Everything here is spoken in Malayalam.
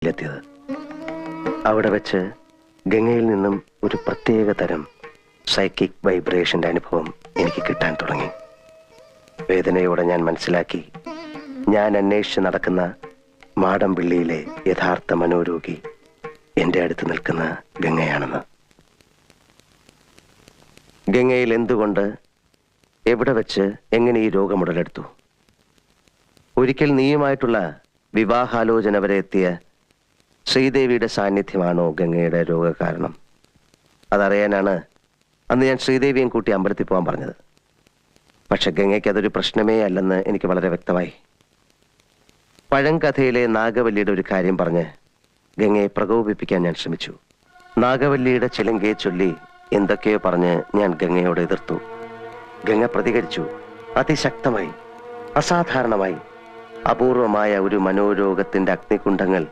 എത്തിയത്. അവിടെ വെച്ച് ഗംഗയിൽ നിന്നും ഒരു പ്രത്യേക തരം സൈക്കിക് വൈബ്രേഷന്റെ അനുഭവം എനിക്ക് കിട്ടാൻ തുടങ്ങി. വേദനയോടെ ഞാൻ മനസ്സിലാക്കി, ഞാൻ അന്വേഷിച്ച് നടക്കുന്ന മാടമ്പിള്ളിയിലെ യഥാർത്ഥ മനോരോഗി എന്റെ അടുത്ത് നിൽക്കുന്ന ഗംഗയാണെന്ന്. ഗംഗയിൽ എന്തുകൊണ്ട്, എവിടെ വെച്ച്, എങ്ങനെ ഈ രോഗം ഉടലെടുത്തു? ഒരിക്കൽ നീയുമായിട്ടുള്ള വിവാഹാലോചന വരെ എത്തിയ ശ്രീദേവിയുടെ സാന്നിധ്യമാണോ ഗംഗയുടെ രോഗകാരണം? അതറിയാനാണ് അന്ന് ഞാൻ ശ്രീദേവിയും കൂട്ടി അമ്പലത്തിൽ പോകാൻ പറഞ്ഞത്. പക്ഷെ ഗംഗയ്ക്ക് അതൊരു പ്രശ്നമേ അല്ലെന്ന് എനിക്ക് വളരെ വ്യക്തമായി. പഴങ്കഥയിലെ നാഗവല്ലിയുടെ ഒരു കാര്യം പറഞ്ഞ് ഗംഗയെ പ്രകോപിപ്പിക്കാൻ ഞാൻ ശ്രമിച്ചു. നാഗവല്ലിയുടെ ചിലങ്കയെ ചൊല്ലി എന്തൊക്കെയോ പറഞ്ഞ് ഞാൻ ഗംഗയോട് എതിർത്തു. ഗംഗ പ്രതികരിച്ചു, അതിശക്തമായി, അസാധാരണമായി. അപൂർവമായ ഒരു മനോരോഗത്തിന്റെ അഗ്നികുണ്ഡങ്ങൾ